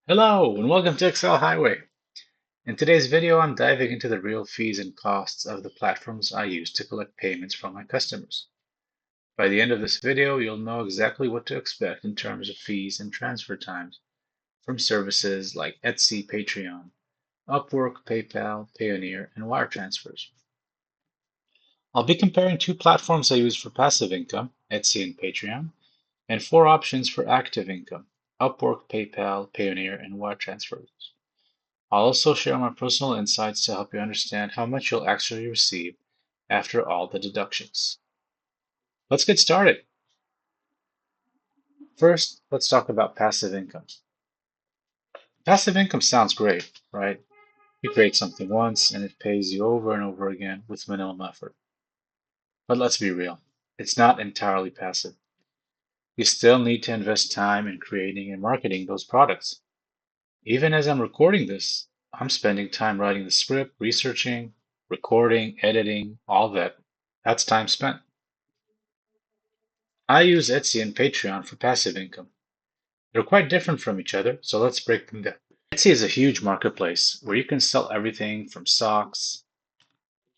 Hello and welcome to Excel Highway. In today's video, I'm diving into the real fees and costs of the platforms I use to collect payments from my customers. By the end of this video, you'll know exactly what to expect in terms of fees and transfer times from services like Etsy, Patreon, Upwork, PayPal, Payoneer, and wire transfers. I'll be comparing two platforms I use for passive income, Etsy and Patreon, and four options for active income, Upwork, PayPal, Payoneer, and wire transfers. I'll also share my personal insights to help you understand how much you'll actually receive after all the deductions. Let's get started. First, let's talk about passive income. Passive income sounds great, right? You create something once and it pays you over and over again with minimum effort. But let's be real, it's not entirely passive. You still need to invest time in creating and marketing those products. Even as I'm recording this, I'm spending time writing the script, researching, recording, editing, all that. That's time spent. I use Etsy and Patreon for passive income. They're quite different from each other, so let's break them down. Etsy is a huge marketplace where you can sell everything from socks,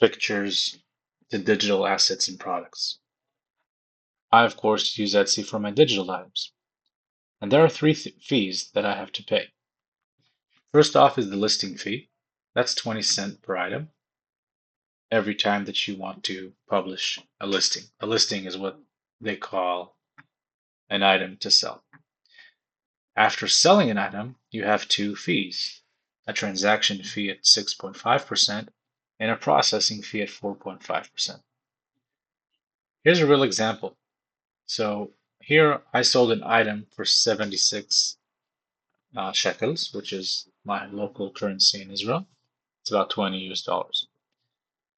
pictures, to digital assets and products. I, of course, use Etsy for my digital items, and there are three fees that I have to pay. First off is the listing fee. That's 20 cents per item every time that you want to publish a listing. A listing is what they call an item to sell. After selling an item, you have two fees, a transaction fee at 6.5% and a processing fee at 4.5%. Here's a real example. So here I sold an item for 76 shekels, which is my local currency in Israel. It's about 20 US dollars.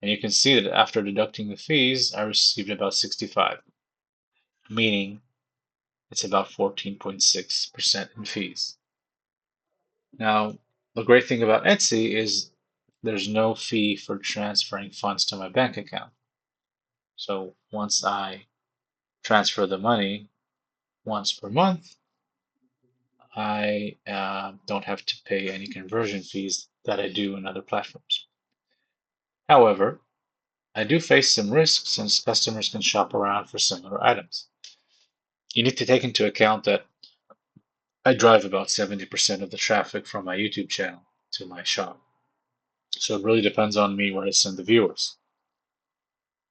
And you can see that after deducting the fees, I received about 65, meaning it's about 14.6% in fees. Now, the great thing about Etsy is there's no fee for transferring funds to my bank account. So once I transfer the money once per month, I don't have to pay any conversion fees that I do in other platforms. However, I do face some risks since customers can shop around for similar items. You need to take into account that I drive about 70% of the traffic from my YouTube channel to my shop. So it really depends on me where I send the viewers.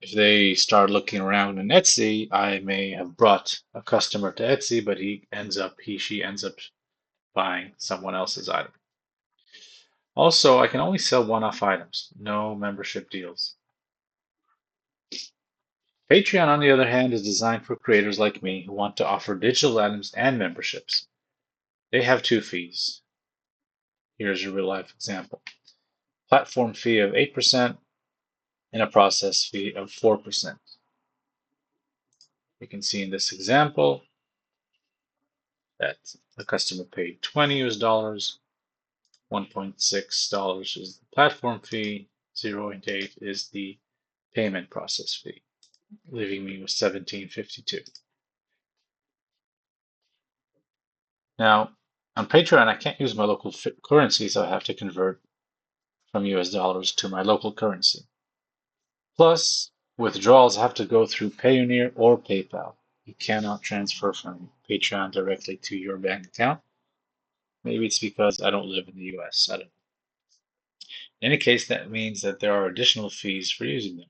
If they start looking around in Etsy, I may have brought a customer to Etsy, but she ends up buying someone else's item. Also, I can only sell one-off items, no membership deals. Patreon, on the other hand, is designed for creators like me who want to offer digital items and memberships. They have two fees. Here's a real-life example. Platform fee of 8% and a process fee of 4%. You can see in this example that the customer paid 20 US dollars, $1.6 is the platform fee, 0.8 is the payment process fee, leaving me with 17.52. Now, on Patreon, I can't use my local currency, so I have to convert from US dollars to my local currency. Plus, withdrawals have to go through Payoneer or PayPal. You cannot transfer from Patreon directly to your bank account. Maybe it's because I don't live in the US. I don't know. In any case, that means that there are additional fees for using them.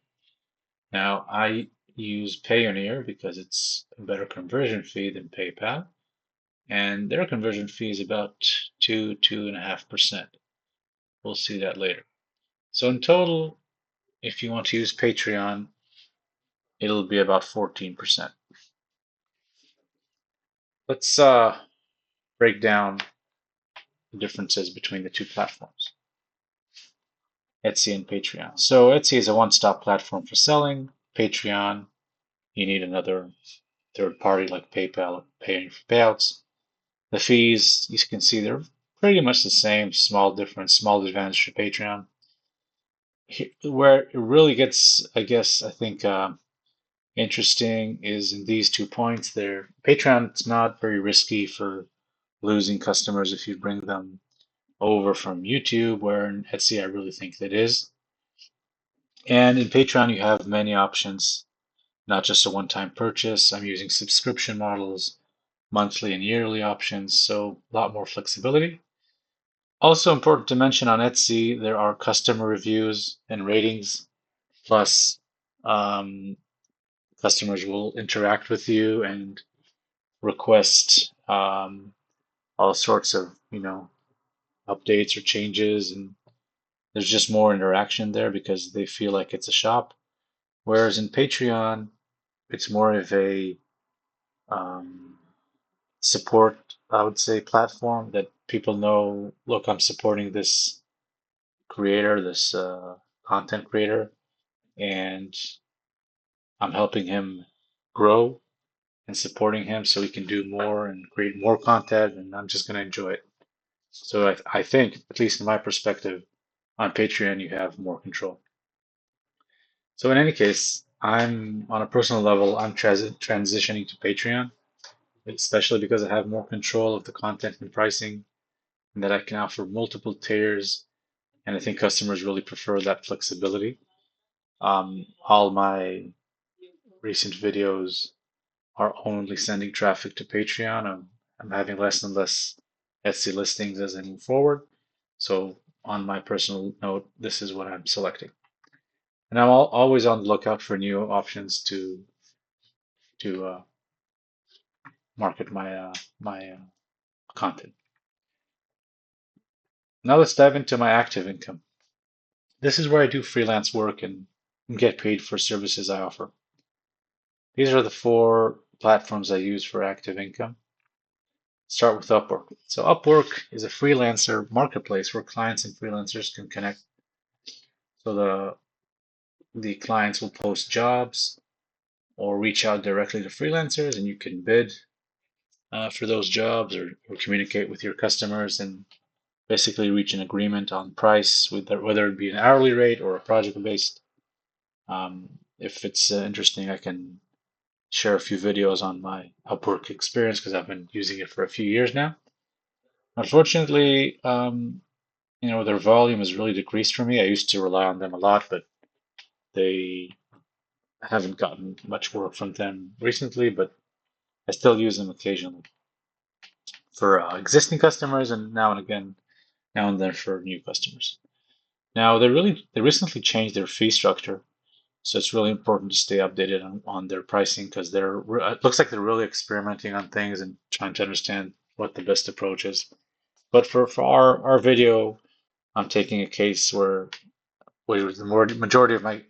Now, I use Payoneer because it's a better conversion fee than PayPal, and their conversion fee is about 2.5%. We'll see that later. So in total, if you want to use Patreon, it'll be about 14%. Let's break down the differences between the two platforms, Etsy and Patreon. So Etsy is a one-stop platform for selling. Patreon, you need another third party like PayPal paying for payouts. The fees, you can see they're pretty much the same, small difference, small advantage for Patreon. Where it really gets, I think, interesting is in these 2 points there. Patreon, it's not very risky for losing customers if you bring them over from YouTube, where in Etsy I really think that is. And in Patreon, you have many options, not just a one-time purchase. I'm using subscription models, monthly and yearly options, so a lot more flexibility. Also important to mention on Etsy, there are customer reviews and ratings, plus um, customers will interact with you and request all sorts of, updates or changes, and there's just more interaction there because they feel like it's a shop. Whereas in Patreon, it's more of a um, support, I would say, platform that people know, look, I'm supporting this creator, this content creator, and I'm helping him grow and supporting him so he can do more and create more content, and I'm just going to enjoy it. So I think, at least in my perspective, on Patreon, you have more control. So in any case, I'm on a personal level, I'm transitioning to Patreon, especially because I have more control of the content and pricing, and that I can offer multiple tiers. And I think customers really prefer that flexibility. All my recent videos are only sending traffic to Patreon. I'm having less and less Etsy listings as I move forward. So on my personal note, this is what I'm selecting. And I'm always on the lookout for new options to market my content. Now let's dive into my active income. This is where I do freelance work and get paid for services I offer. These are the four platforms I use for active income. Start with Upwork. So Upwork is a freelancer marketplace where clients and freelancers can connect. So the clients will post jobs or reach out directly to freelancers, and you can bid for those jobs or communicate with your customers and basically reach an agreement on price, whether it be an hourly rate or a project based. If it's interesting, I can share a few videos on my Upwork experience because I've been using it for a few years now. Unfortunately, their volume has really decreased for me. I used to rely on them a lot, but they haven't gotten much work from them recently, but I still use them occasionally for existing customers and now and then for new customers. Now they recently changed their fee structure, so it's really important to stay updated on their pricing because it looks like they're really experimenting on things and trying to understand what the best approach is. But for our video, I'm taking a case where the majority of my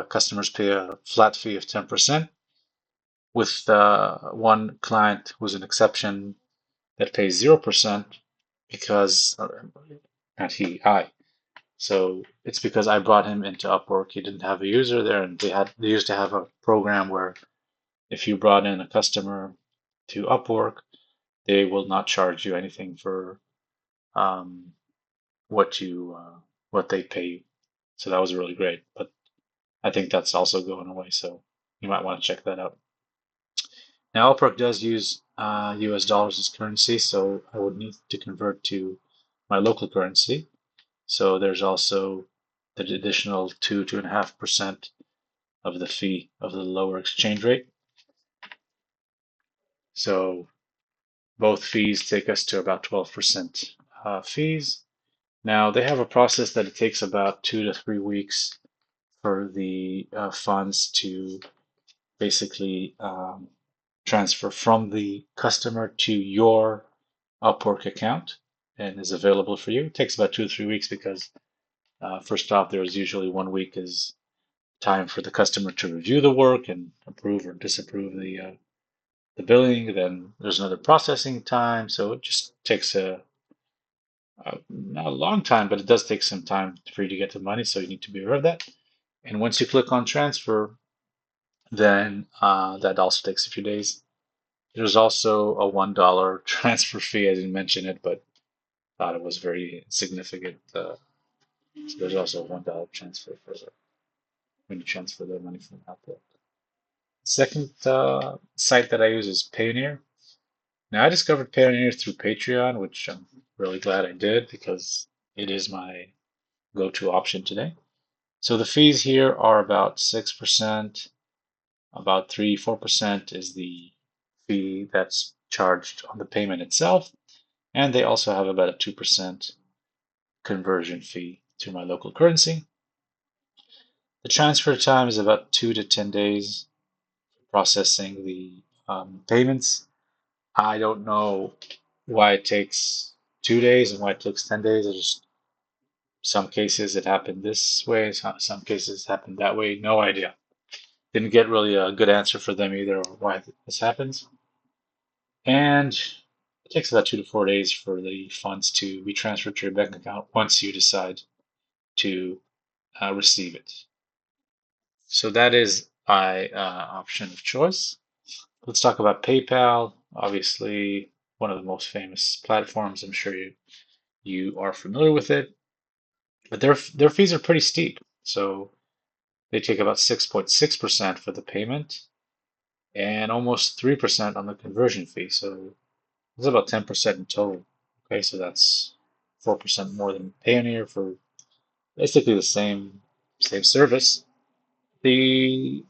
customers pay a flat fee of 10%, with one client who's an exception that pays 0% because, not he, I. So it's because I brought him into Upwork. He didn't have a user there, and they used to have a program where if you brought in a customer to Upwork, they will not charge you anything for um, what they pay you. So that was really great. But I think that's also going away. So you might want to check that out. Now, Upwork does use US dollars as currency, so I would need to convert to my local currency. So there's also the additional 2.5% of the fee of the lower exchange rate. So both fees take us to about 12% fees. Now they have a process that it takes about 2 to 3 weeks for the funds to basically transfer from the customer to your Upwork account and is available for you. It takes about 2 to 3 weeks because first off, there's usually 1 week is time for the customer to review the work and approve or disapprove the billing. Then there's another processing time, so it just takes not a long time, but it does take some time for you to get the money. So you need to be aware of that. And once you click on transfer, then that also takes a few days. There's also a $1 transfer fee. I didn't mention it, but thought it was very significant. So there's also a $1 transfer when you transfer the money from Apple. Second site that I use is Payoneer. Now, I discovered Payoneer through Patreon, which I'm really glad I did because it is my go-to option today. So the fees here are about 6%, about 3-4% is the fee that's charged on the payment itself. And they also have about a 2% conversion fee to my local currency. The transfer time is about 2 to 10 days processing the payments. I don't know why it takes 2 days and why it takes 10 days. It's just some cases it happened this way, some cases it happened that way. No idea. Didn't get really a good answer for them either or why this happens. And it takes about 2 to 4 days for the funds to be transferred to your bank account once you decide to receive it. So that is my option of choice. Let's talk about PayPal. Obviously, one of the most famous platforms. I'm sure you are familiar with it, but their fees are pretty steep. So they take about 6.6% for the payment and almost 3% on the conversion fee. So it's about 10% in total. Okay, so that's 4% more than Payoneer for basically the same service. The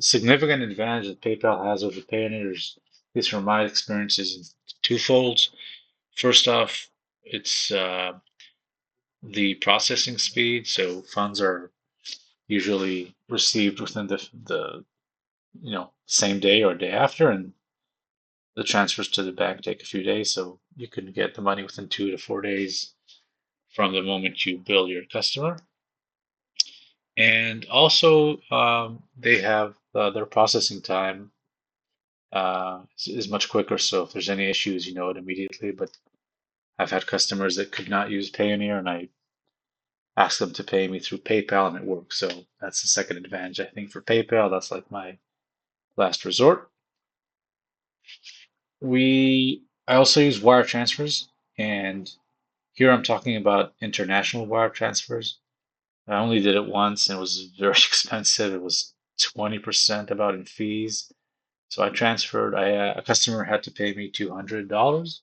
significant advantage that PayPal has over Payoneer is, at least from my experience, is twofold. First off, it's the processing speed. So funds are usually received within the same day or day after, and the transfers to the bank take a few days. So you can get the money within 2 to 4 days from the moment you bill your customer. And also, they have their processing time is much quicker. So if there's any issues, you know it immediately. But I've had customers that could not use Payoneer, and I asked them to pay me through PayPal, and it works. So that's the second advantage, I think, for PayPal. That's like my last resort. I also use wire transfers, and here I'm talking about international wire transfers. I only did it once, and it was very expensive. It was 20% about in fees. So I transferred. A customer had to pay me $200.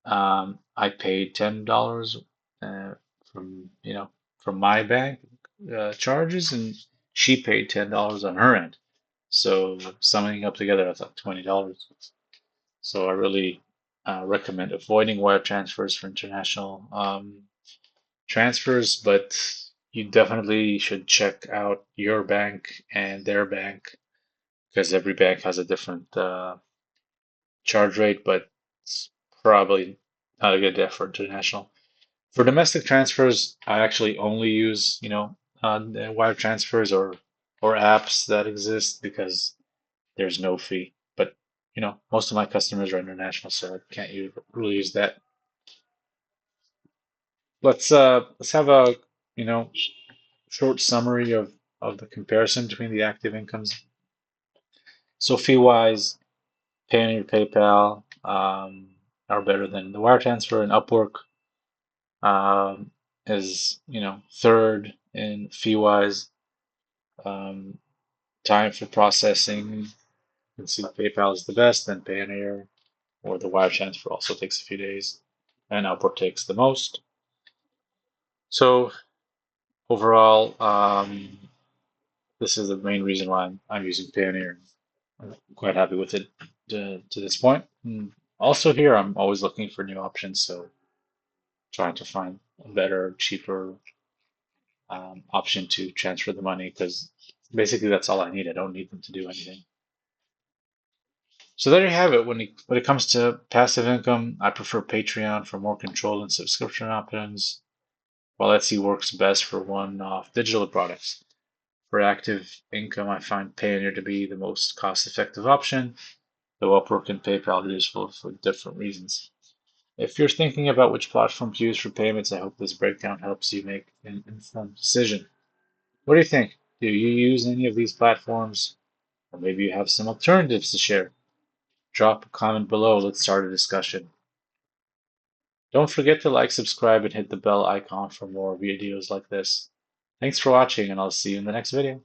I paid $10 uh, from from my bank charges, and she paid $10 on her end. So summing up together, that's like $20. So I really recommend avoiding wire transfers for international transfers, but you definitely should check out your bank and their bank because every bank has a different charge rate, but it's probably not a good idea for international. For domestic transfers, I actually only use, the wire transfers or apps that exist because there's no fee. But most of my customers are international, so I can't really use that. Let's have a short summary of the comparison between the active incomes. So fee-wise, Payoneer, PayPal are better than the wire transfer, and Upwork um, is third in fee-wise. Um, Time for processing, you can see PayPal is the best, then Payoneer or the wire transfer also takes a few days, and Upwork takes the most. So overall, this is the main reason why I'm using Payoneer. I'm quite happy with it to this point. And also here, I'm always looking for new options, so trying to find a better, cheaper option to transfer the money because basically that's all I need. I don't need them to do anything. So there you have it. When it comes to passive income, I prefer Patreon for more control and subscription options, while Etsy works best for one-off digital products. For active income, I find Payoneer to be the most cost-effective option, though Upwork and PayPal are useful for different reasons. If you're thinking about which platform to use for payments, I hope this breakdown helps you make an informed decision. What do you think? Do you use any of these platforms? Or maybe you have some alternatives to share? Drop a comment below. Let's start a discussion. Don't forget to like, subscribe, and hit the bell icon for more videos like this. Thanks for watching, and I'll see you in the next video.